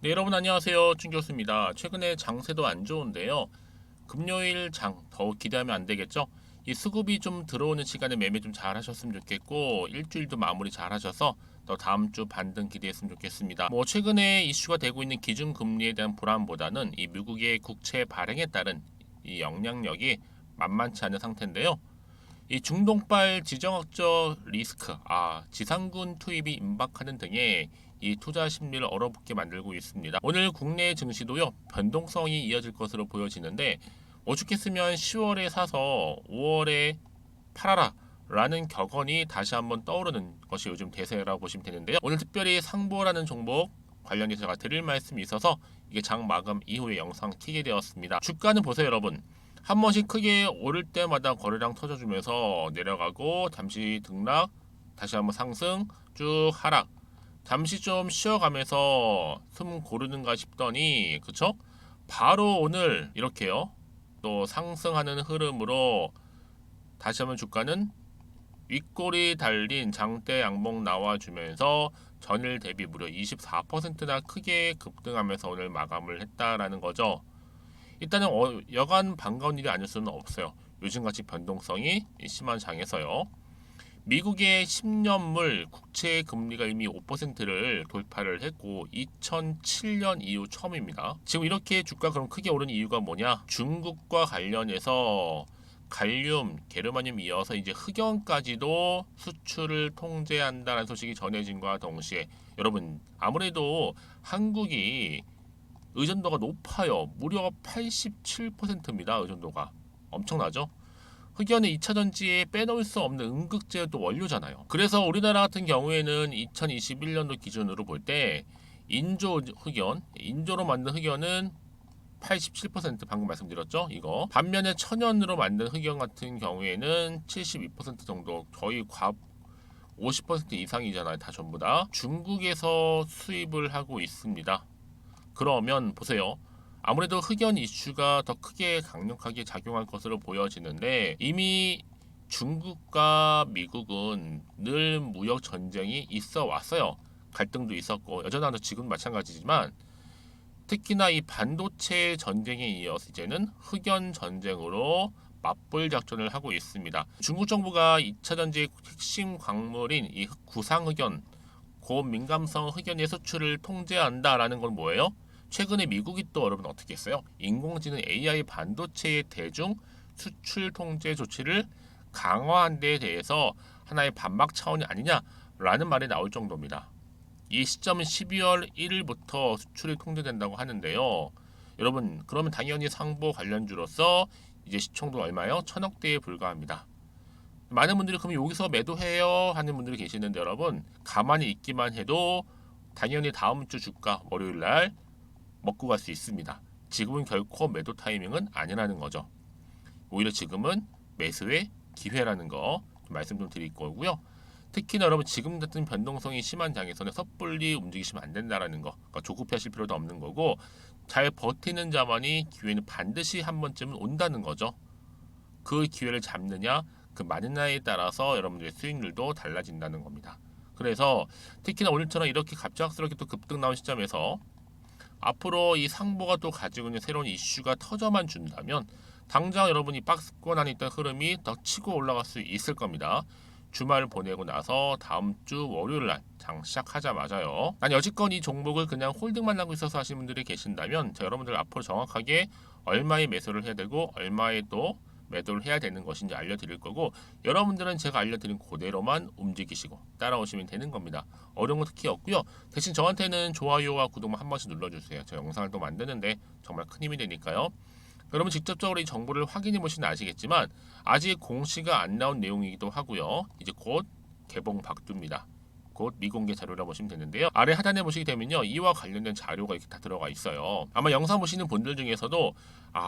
네, 여러분 안녕하세요. 준 교수입니다. 최근에 장세도 안 좋은데요. 금요일 장 더욱 기대하면 안 되겠죠? 이 수급이 좀 들어오는 시간에 매매 좀 잘 하셨으면 좋겠고 일주일도 마무리 잘 하셔서 또 다음 주 반등 기대했으면 좋겠습니다. 뭐 최근에 이슈가 되고 있는 기준 금리에 대한 불안보다는 이 미국의 국채 발행에 따른 이 영향력이 만만치 않은 상태인데요. 이 중동발 지정학적 리스크, 지상군 투입이 임박하는 등의 이 투자 심리를 얼어붙게 만들고 있습니다. 오늘 국내 증시도요 변동성이 이어질 것으로 보여지는데 오죽했으면 10월에 사서 5월에 팔아라 라는 격언이 다시 한번 떠오르는 것이 요즘 대세라고 보시면 되는데요. 오늘 특별히 상보라는 종목 관련해서 제가 드릴 말씀이 있어서 이게 장 마감 이후에 영상 키게 되었습니다. 주가는 보세요 여러분. 한 번씩 크게 오를 때마다 거래량 터져주면서 내려가고 잠시 등락, 다시 한번 상승, 쭉 하락. 잠시 좀 쉬어가면서 숨 고르는가 싶더니 그쵸? 바로 오늘 이렇게요. 또 상승하는 흐름으로 다시 한번 주가는 윗골이 달린 장대 양봉 나와주면서 전일 대비 무려 24%나 크게 급등하면서 오늘 마감을 했다라는 거죠. 일단은 여간 반가운 일이 아닐 수는 없어요. 요즘같이 변동성이 심한 장에서요. 미국의 10년물 국채 금리가 이미 5%를 돌파를 했고 2007년 이후 처음입니다. 지금 이렇게 주가 그럼 크게 오른 이유가 뭐냐? 중국과 관련해서 갈륨, 게르마늄 이어서 이제 흑연까지도 수출을 통제한다는 소식이 전해진과 동시에 여러분 아무래도 한국이 의존도가 높아요. 무려 87%입니다. 의존도가 엄청나죠? 흑연의 2차 전지에 빼놓을 수 없는 음극재의 또 원료잖아요. 그래서 우리나라 같은 경우에는 2021년도 기준으로 볼 때 인조 흑연, 인조로 만든 흑연은 87% 방금 말씀드렸죠? 이거. 반면에 천연으로 만든 흑연 같은 경우에는 72% 정도 거의 50% 이상이잖아요. 다 전부 다. 중국에서 수입을 하고 있습니다. 그러면 보세요. 아무래도 흑연 이슈가 더 크게 강력하게 작용할 것으로 보여지는데 이미 중국과 미국은 늘 무역 전쟁이 있어 왔어요. 갈등도 있었고 여전하도 지금 마찬가지지만 특히나 이 반도체 전쟁에 이어서 이제는 흑연 전쟁으로 맞불 작전을 하고 있습니다. 중국 정부가 2차 전지의 핵심 광물인 이 구상흑연, 고민감성 흑연의 수출을 통제한다라는 건 뭐예요? 최근에 미국이 또 여러분 어떻게 했어요? 인공지능 AI 반도체의 대중 수출 통제 조치를 강화한 데에 대해서 하나의 반박 차원이 아니냐라는 말이 나올 정도입니다. 이 시점은 12월 1일부터 수출이 통제된다고 하는데요. 여러분 그러면 당연히 상보 관련주로서 이제 시총도 얼마요? 1000억대에 불과합니다. 많은 분들이 그럼 여기서 매도해요 하는 분들이 계시는데 여러분 가만히 있기만 해도 당연히 다음 주 주가 월요일 날 먹고 갈 수 있습니다. 지금은 결코 매도 타이밍은 아니라는 거죠. 오히려 지금은 매수의 기회라는 거 말씀 좀 드릴 거고요. 특히나 여러분 지금 같은 변동성이 심한 장에서는 섣불리 움직이시면 안 된다라는 거. 그러니까 조급해하실 필요도 없는 거고 잘 버티는 자만이 기회는 반드시 한 번쯤은 온다는 거죠. 그 기회를 잡느냐 그 마느냐에 따라서 여러분들의 수익률도 달라진다는 겁니다. 그래서 특히나 오늘처럼 이렇게 갑작스럽게 또 급등 나온 시점에서 앞으로 이 상보가 또 가지고 있는 새로운 이슈가 터져만 준다면 당장 여러분이 박스권 안에 있던 흐름이 더 치고 올라갈 수 있을 겁니다. 주말 보내고 나서 다음 주 월요일 날 장 시작하자마자요. 난 여지껏 이 종목을 그냥 홀딩만 하고 있어서 하시는 분들이 계신다면 여러분들 앞으로 정확하게 얼마에 매수를 해야 되고 얼마에 또 매도를 해야 되는 것인지 알려드릴 거고 여러분들은 제가 알려드린 그대로만 움직이시고 따라오시면 되는 겁니다. 어려운 거 특히 없고요. 대신 저한테는 좋아요와 구독만 한 번씩 눌러주세요. 제가 영상을 또 만드는데 정말 큰 힘이 되니까요. 여러분 직접적으로 이 정보를 확인해 보시면 아시겠지만 아직 공시가 안 나온 내용이기도 하고요. 이제 곧 개봉 박두입니다. 곧 미공개 자료라 보시면 되는데요. 아래 하단에 보시게 되면요. 이와 관련된 자료가 이렇게 다 들어가 있어요. 아마 영상 보시는 분들 중에서도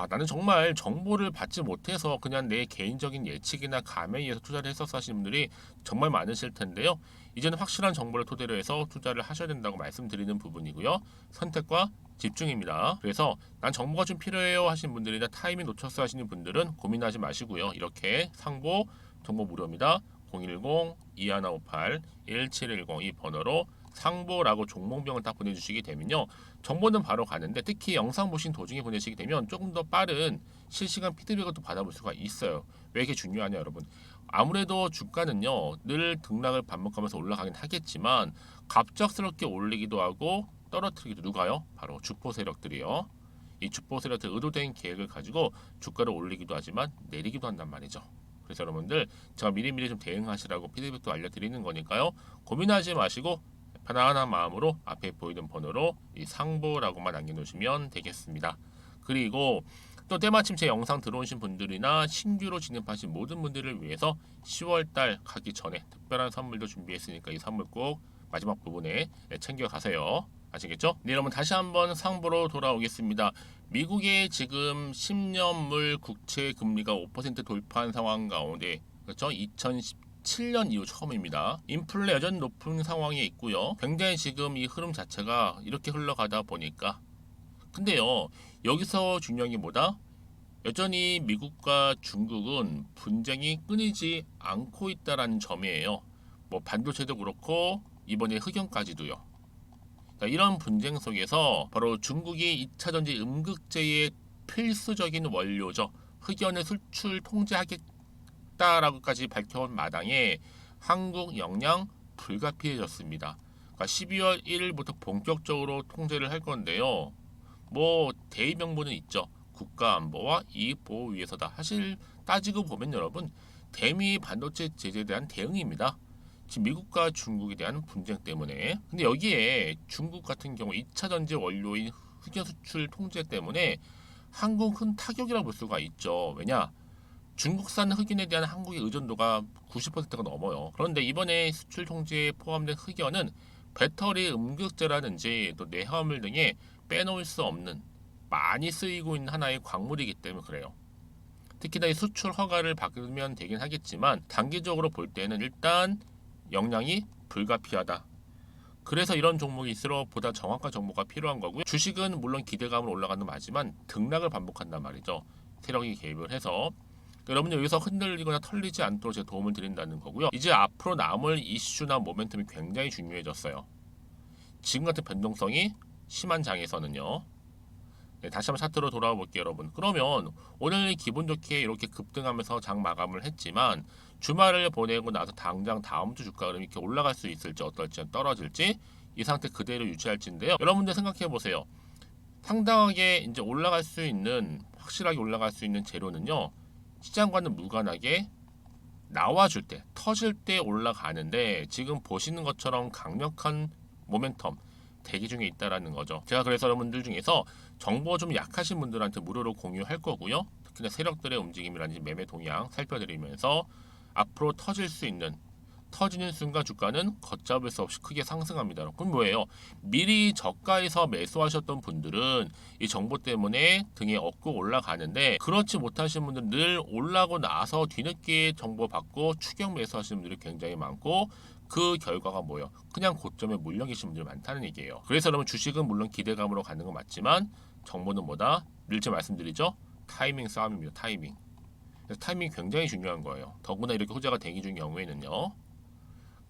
나는 정말 정보를 받지 못해서 그냥 내 개인적인 예측이나 감에 의해서 투자를 했었어 하시는 분들이 정말 많으실 텐데요. 이제는 확실한 정보를 토대로 해서 투자를 하셔야 된다고 말씀드리는 부분이고요. 선택과 집중입니다. 그래서 난 정보가 좀 필요해요 하시는 분들이나 타이밍 놓쳤어 하시는 분들은 고민하지 마시고요. 이렇게 상보 정보 무료입니다. 010-2158-1710 이 번호로 상보라고 종목명을 딱 보내주시게 되면요, 정보는 바로 가는데 특히 영상 보신 도중에 보내시게 되면 조금 더 빠른 실시간 피드백을 또 받아볼 수가 있어요. 왜 이게 중요하냐 여러분, 아무래도 주가는요 늘 등락을 반복하면서 올라가긴 하겠지만 갑작스럽게 올리기도 하고 떨어뜨리기도, 누가요? 바로 주포 세력들이요. 이 주포 세력들 의도된 계획을 가지고 주가를 올리기도 하지만 내리기도 한단 말이죠. 그래서 여러분들 제가 미리미리 좀 대응하시라고 피드백도 알려드리는 거니까요, 고민하지 마시고 편안한 마음으로 앞에 보이는 번호로 이 상보라고만 남겨놓으시면 되겠습니다. 그리고 또 때마침 제 영상 들어오신 분들이나 신규로 진입하신 모든 분들을 위해서 10월달 가기 전에 특별한 선물도 준비했으니까 이 선물 꼭 마지막 부분에 챙겨가세요. 아시겠죠? 네, 여러분 다시 한번 상보로 돌아오겠습니다. 미국의 지금 10년물 국채 금리가 5% 돌파한 상황 가운데, 그렇죠? 2017년 이후 처음입니다. 인플레 여전히 높은 상황에 있고요. 굉장히 지금 이 흐름 자체가 이렇게 흘러가다 보니까, 근데요 여기서 중요한 게 뭐다? 여전히 미국과 중국은 분쟁이 끊이지 않고 있다라는 점이에요. 뭐 반도체도 그렇고 이번에 흑연까지도요. 이런 분쟁 속에서 바로 중국이 2차 전지 음극재의 필수적인 원료죠, 흑연을 수출 통제하겠다라고까지 밝혀온 마당에 한국 역량 불가피해졌습니다. 그러니까 12월 1일부터 본격적으로 통제를 할 건데요. 뭐 대의명분은 있죠. 국가안보와 이익보호 위해서다. 사실 따지고 보면 여러분, 대미 반도체 제재에 대한 대응입니다. 지금 미국과 중국에 대한 분쟁 때문에. 근데 여기에 중국 같은 경우 2차 전지 원료인 흑연 수출 통제 때문에 한국은 타격이라고 볼 수가 있죠. 왜냐? 중국산 흑연에 대한 한국의 의존도가 90%가 넘어요. 그런데 이번에 수출 통제에 포함된 흑연은 배터리 음극재라든지 또 내화물 등에 빼놓을 수 없는 많이 쓰이고 있는 하나의 광물이기 때문에 그래요. 특히나 이 수출 허가를 받으면 되긴 하겠지만 단기적으로 볼 때는 일단 역량이 불가피하다. 그래서 이런 종목일수록 보다 정확한 정보가 필요한 거고요. 주식은 물론 기대감으로 올라가는 맞지만 등락을 반복한단 말이죠. 세력이 개입을 해서. 여러분들 여기서 흔들리거나 털리지 않도록 제가 도움을 드린다는 거고요. 이제 앞으로 남을 이슈나 모멘텀이 굉장히 중요해졌어요. 지금 같은 변동성이 심한 장에서는요. 네, 다시 한번 차트로 돌아와 볼게요 여러분. 그러면 오늘 기분 좋게 이렇게 급등하면서 장 마감을 했지만 주말을 보내고 나서 당장 다음 주 주가 흐름이 이렇게 올라갈 수 있을지 어떨지 떨어질지 이 상태 그대로 유지할지인데요. 여러분들 생각해 보세요. 상당하게 이제 올라갈 수 있는, 확실하게 올라갈 수 있는 재료는요, 시장과는 무관하게 나와줄 때, 터질 때 올라가는데 지금 보시는 것처럼 강력한 모멘텀 대기 중에 있다라는 거죠. 제가 그래서 여러분들 중에서 정보 좀 약하신 분들한테 무료로 공유할 거고요. 특히나 세력들의 움직임이라든지 매매 동향 살펴드리면서 앞으로 터질 수 있는, 터지는 순간 주가는 걷잡을 수 없이 크게 상승합니다. 그럼 뭐예요? 미리 저가에서 매수하셨던 분들은 이 정보 때문에 등에 업고 올라가는데, 그렇지 못하신 분들은 늘 올라고 나서 뒤늦게 정보 받고 추격 매수하시는 분들이 굉장히 많고, 그 결과가 뭐예요? 그냥 고점에 몰려 계신 분들이 많다는 얘기예요. 그래서 여러분 주식은 물론 기대감으로 가는 건 맞지만 정보는 뭐다? 늘지 말씀드리죠? 타이밍 싸움입니다. 타이밍. 타이밍이 굉장히 중요한 거예요. 더구나 이렇게 호재가 대기 중인 경우에는요.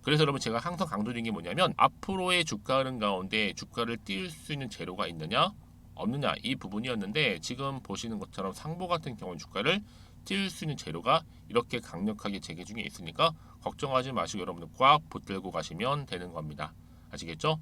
그래서 여러분 제가 항상 강조드린 게 뭐냐면, 앞으로의 주가 흐름 가운데 주가를 띄울 수 있는 재료가 있느냐 없느냐, 이 부분이었는데 지금 보시는 것처럼 상보 같은 경우는 주가를 띄울 수 있는 재료가 이렇게 강력하게 재개 중에 있으니까 걱정하지 마시고 여러분들 꽉 붙들고 가시면 되는 겁니다. 아시겠죠?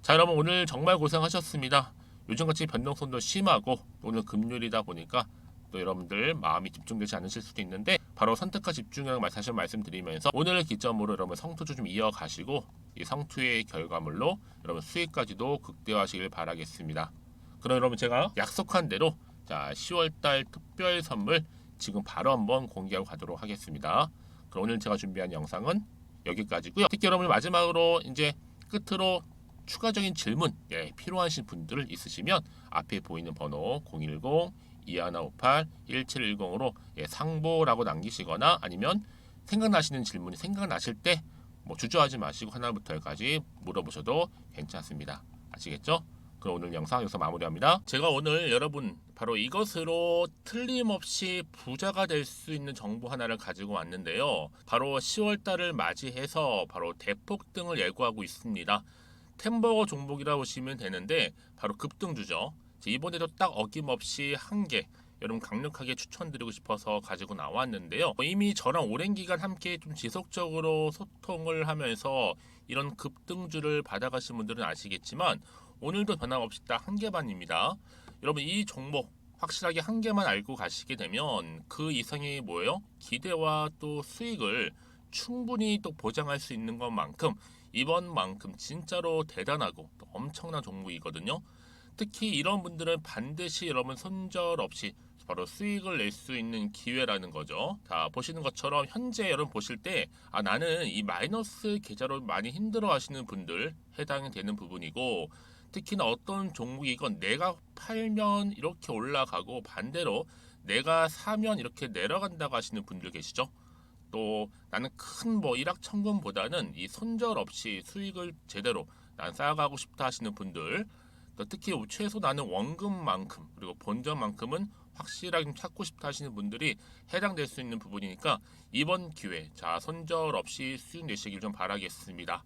자 여러분, 오늘 정말 고생하셨습니다. 요즘같이 변동성도 심하고 오늘 금요일이다 보니까 또 여러분들 마음이 집중되지 않으실 수도 있는데, 바로 선택과 집중이라고 다시 말씀드리면서 오늘을 기점으로 여러분 성투 좀 이어가시고 이 성투의 결과물로 여러분 수익까지도 극대화하시길 바라겠습니다. 그럼 여러분 제가 약속한 대로 자 10월달 특별 선물 지금 바로 한번 공개하고 가도록 하겠습니다. 그럼 오늘 제가 준비한 영상은 여기까지고요. 특히 여러분 마지막으로 이제 끝으로 추가적인 질문 필요하신 분들 있으시면 앞에 보이는 번호 010-2158-1710으로 상보라고 남기시거나, 아니면 생각나시는 질문이 생각나실 때 뭐 주저하지 마시고 하나부터 열까지 물어보셔도 괜찮습니다. 아시겠죠? 그럼 오늘 영상 여기서 마무리합니다. 제가 오늘 여러분 바로 이것으로 틀림없이 부자가 될 수 있는 정보 하나를 가지고 왔는데요. 바로 10월달을 맞이해서 바로 대폭등을 예고하고 있습니다. 템버거 종목이라 보시면 되는데 바로 급등주죠. 이번에도 딱 어김없이 한 개 여러분 강력하게 추천드리고 싶어서 가지고 나왔는데요. 이미 저랑 오랜 기간 함께 좀 지속적으로 소통을 하면서 이런 급등주를 받아가신 분들은 아시겠지만 오늘도 변함없이 딱 한 개만입니다. 여러분 이 종목 확실하게 한 개만 알고 가시게 되면 그 이상이 뭐예요? 기대와 또 수익을 충분히 또 보장할 수 있는 것만큼 이번만큼 진짜로 대단하고 또 엄청난 종목이거든요. 특히 이런 분들은 반드시 여러분 손절 없이 바로 수익을 낼 수 있는 기회라는 거죠. 자, 보시는 것처럼 현재 여러분 보실 때 나는 이 마이너스 계좌로 많이 힘들어 하시는 분들 해당이 되는 부분이고, 특히나 어떤 종목이건 내가 팔면 이렇게 올라가고 반대로 내가 사면 이렇게 내려간다고 하시는 분들 계시죠. 또 나는 큰 뭐 일확천금보다는 이 손절 없이 수익을 제대로 난 쌓아가고 싶다 하시는 분들, 또 특히 최소 나는 원금만큼 그리고 본전만큼은 확실하게 좀 찾고 싶다 하시는 분들이 해당될 수 있는 부분이니까 이번 기회 자 손절 없이 수익 내시길 좀 바라겠습니다.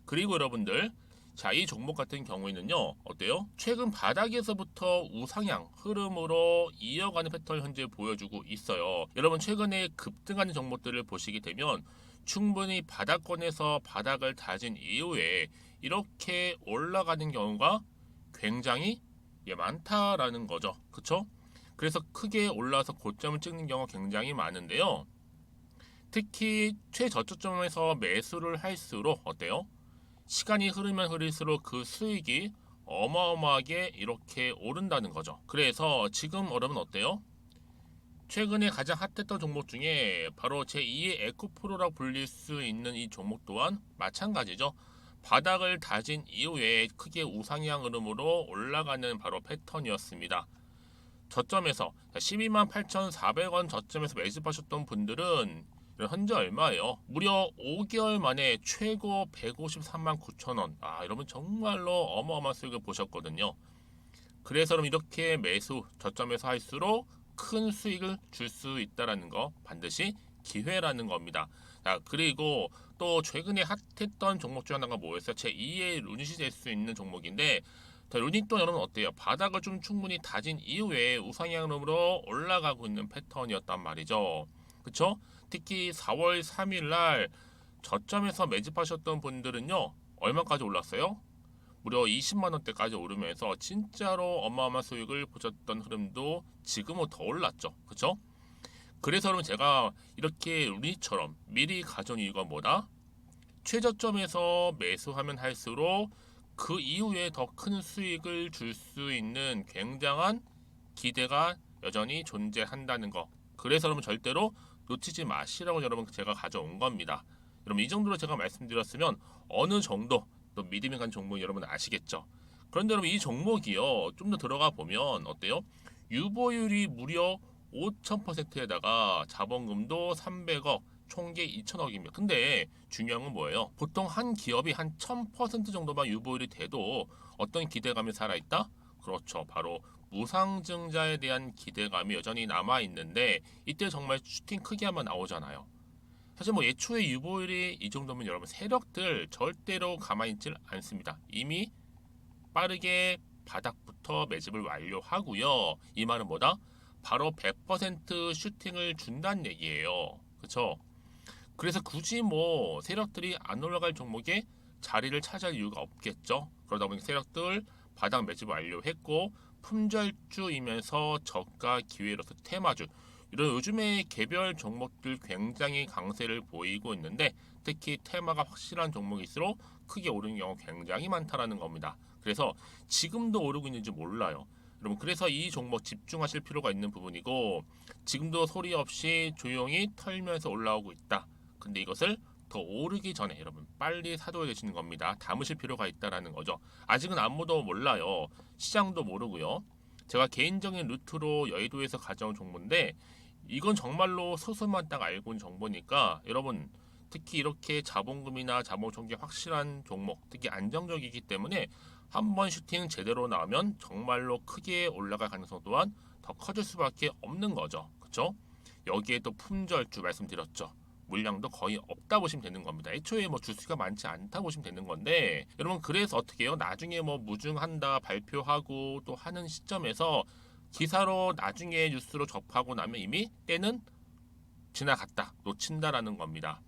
그리고 여러분들 자, 이 종목 같은 경우에는요, 어때요? 최근 바닥에서부터 우상향 흐름으로 이어가는 패턴을 현재 보여주고 있어요. 여러분, 최근에 급등하는 종목들을 보시게 되면 충분히 바닥권에서 바닥을 다진 이후에 이렇게 올라가는 경우가 굉장히 많다라는 거죠. 그쵸? 그래서 크게 올라서 고점을 찍는 경우가 굉장히 많은데요. 특히 최저점에서 매수를 할수록 어때요? 시간이 흐르면 흐를수록 그 수익이 어마어마하게 이렇게 오른다는 거죠. 그래서 지금 여러분 어때요? 최근에 가장 핫했던 종목 중에 바로 제2의 에코프로라고 불릴 수 있는 이 종목 또한 마찬가지죠. 바닥을 다진 이후에 크게 우상향 흐름으로 올라가는 바로 패턴이었습니다. 저점에서 12만 8,400원 저점에서 매집하셨던 분들은 현재 얼마예요? 무려 5개월 만에 최고 153만 9천 원. 여러분 정말로 어마어마한 수익을 보셨거든요. 그래서 그럼 이렇게 매수 저점에서 할수록 큰 수익을 줄 수 있다라는 거 반드시 기회라는 겁니다. 자, 그리고 또 최근에 핫했던 종목 중 하나가 뭐였어요? 제2의 루닛이 될 수 있는 종목인데 루닛도 여러분 어때요? 바닥을 좀 충분히 다진 이후에 우상향으로 올라가고 있는 패턴이었단 말이죠. 그쵸? 특히 4월 3일 날 저점에서 매집하셨던 분들은요, 얼마까지 올랐어요? 무려 20만 원대까지 오르면서 진짜로 어마어마한 수익을 보셨던 흐름도 지금은 더 올랐죠. 그쵸? 그래서 여러분 제가 이렇게 루닛처럼 미리 가져온 이유가 뭐다? 최저점에서 매수하면 할수록 그 이후에 더 큰 수익을 줄 수 있는 굉장한 기대가 여전히 존재한다는 거. 그래서 여러분 절대로 놓치지 마시라고 여러분 제가 가져온 겁니다. 여러분 이 정도로 제가 말씀드렸으면 어느 정도 또 믿음이 간 종목 여러분 아시겠죠? 그런데 여러분 이 종목이요 좀 더 들어가 보면 어때요? 유보율이 무려 5,000%에다가 자본금도 300억, 총계 2천억입니다. 근데 중요한 건 뭐예요? 보통 한 기업이 한 1000% 정도만 유보율이 돼도 어떤 기대감이 살아있다? 그렇죠. 바로 무상증자에 대한 기대감이 여전히 남아있는데 이때 정말 슈팅 크게 한번 나오잖아요. 사실 뭐 예초에 유보율이 이 정도면 여러분 세력들 절대로 가만히 있질 않습니다. 이미 빠르게 바닥부터 매집을 완료하고요. 이 말은 뭐다? 바로 100% 슈팅을 준다는 얘기예요. 그렇죠? 그래서 굳이 뭐 세력들이 안 올라갈 종목에 자리를 차지할 이유가 없겠죠. 그러다 보니 세력들 바닥 매집 완료했고 품절주이면서 저가 기회로서 테마주 이런 요즘에 개별 종목들 굉장히 강세를 보이고 있는데 특히 테마가 확실한 종목일수록 크게 오르는 경우 굉장히 많다라는 겁니다. 그래서 지금도 오르고 있는지 몰라요. 여러분 그래서 이 종목 집중하실 필요가 있는 부분이고 지금도 소리 없이 조용히 털면서 올라오고 있다. 근데 이것을 더 오르기 전에 여러분 빨리 사둬야 되시는 겁니다. 담으실 필요가 있다라는 거죠. 아직은 아무도 몰라요. 시장도 모르고요. 제가 개인적인 루트로 여의도에서 가져온 정보인데 이건 정말로 소수만 딱 알고 있는 정보니까 여러분 특히 이렇게 자본금이나 자본총계 확실한 종목 특히 안정적이기 때문에 한번 슈팅 제대로 나오면 정말로 크게 올라갈 가능성 또한 더 커질 수밖에 없는 거죠. 그렇죠? 여기에 또 품절주 말씀드렸죠. 물량도 거의 없다 보시면 되는 겁니다. 애초에 뭐 주수가 많지 않다 보시면 되는 건데 여러분 그래서 어떻게 해요? 나중에 뭐 무증한다 발표하고 또 하는 시점에서 기사로 나중에 뉴스로 접하고 나면 이미 때는 지나갔다 놓친다라는 겁니다.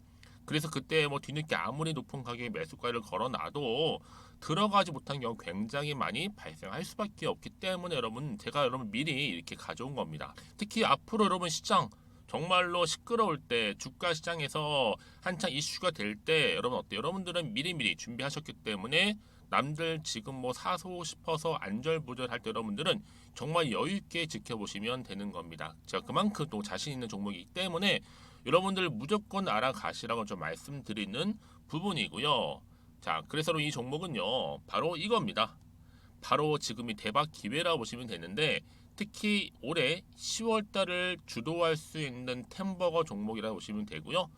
그래서 그때 뭐 뒤늦게 아무리 높은 가격에 매수가를 걸어놔도 들어가지 못한 경우 굉장히 많이 발생할 수밖에 없기 때문에 여러분 제가 여러분 미리 이렇게 가져온 겁니다. 특히 앞으로 여러분 시장 정말로 시끄러울 때 주가 시장에서 한창 이슈가 될 때 여러분 어때요? 여러분들은 미리미리 준비하셨기 때문에 남들 지금 뭐 사고 싶어서 안절부절할 때 여러분들은 정말 여유 있게 지켜보시면 되는 겁니다. 제가 그만큼 또 자신 있는 종목이기 때문에 여러분들 무조건 알아가시라고 좀 말씀드리는 부분이고요. 자, 그래서 이 종목은요, 바로 이겁니다. 바로 지금이 대박 기회라 보시면 되는데 특히 올해 10월 달을 주도할 수 있는 템버거 종목이라고 보시면 되고요.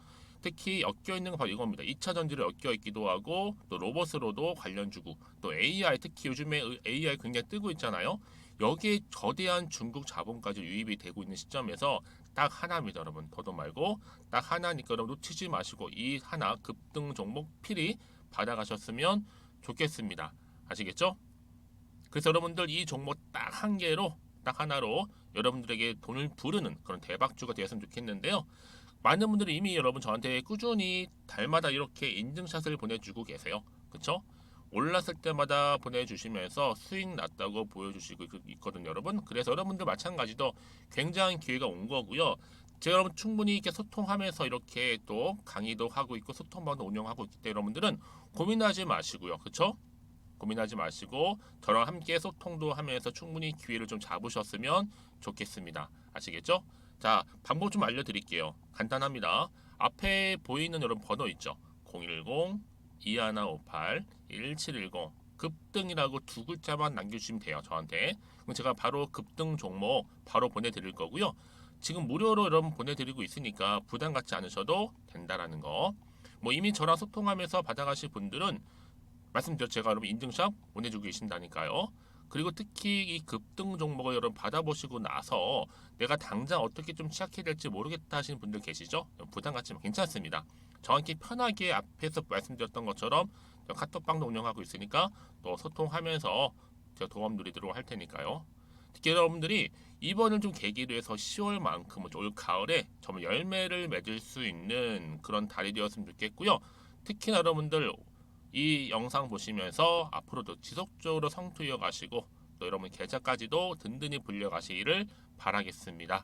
특히 엮여 있는 건 바로 이겁니다. 2차 전지를 엮여 있기도 하고 또 로봇으로도 관련 주고 또 AI 특히 요즘에 AI 굉장히 뜨고 있잖아요. 여기에 거대한 중국 자본까지 유입이 되고 있는 시점에서 딱 하나입니다, 여러분. 더도 말고 딱 하나니까 여러분 놓치지 마시고 이 하나 급등 종목 필히 받아가셨으면 좋겠습니다. 아시겠죠? 그래서 여러분들 이 종목 딱 한 개로 딱 하나로 여러분들에게 돈을 부르는 그런 대박주가 되었으면 좋겠는데요. 많은 분들이 이미 여러분 저한테 꾸준히 달마다 이렇게 인증샷을 보내주고 계세요. 그쵸? 올랐을 때마다 보내주시면서 수익 났다고 보여주시고 있거든요, 여러분. 그래서 여러분들 마찬가지도 굉장한 기회가 온 거고요. 제가 여러분 충분히 이렇게 소통하면서 이렇게 또 강의도 하고 있고 소통방도 운영하고 있기 때문에 여러분들은 고민하지 마시고요. 그쵸? 고민하지 마시고 저랑 함께 소통도 하면서 충분히 기회를 좀 잡으셨으면 좋겠습니다. 아시겠죠? 자, 방법 좀 알려드릴게요. 간단합니다. 앞에 보이는 여러분 번호 있죠? 010-2158-1710 급등이라고 두 글자만 남겨주시면 돼요. 저한테. 그럼 제가 바로 급등 종목 바로 보내드릴 거고요. 지금 무료로 여러분 보내드리고 있으니까 부담 갖지 않으셔도 된다라는 거. 뭐 이미 저랑 소통하면서 받아가실 분들은 말씀드렸죠. 제가 여러분 인증샷 보내주고 계신다니까요. 그리고 특히 이 급등 종목을 여러분 받아보시고 나서 내가 당장 어떻게 좀 시작해야 될지 모르겠다 하시는 분들 계시죠? 부담 갖지만 괜찮습니다. 저한테 편하게 앞에서 말씀드렸던 것처럼 카톡방도 운영하고 있으니까 또 소통하면서 제가 도움 드리도록 할 테니까요. 특히 여러분들이 이번을 좀 계기로 해서 10월만큼은 올 가을에 정말 열매를 맺을 수 있는 그런 달이 되었으면 좋겠고요. 특히나 여러분들 이 영상 보시면서 앞으로도 지속적으로 성투 이어가시고 또 여러분 계좌까지도 든든히 불려가시기를 바라겠습니다.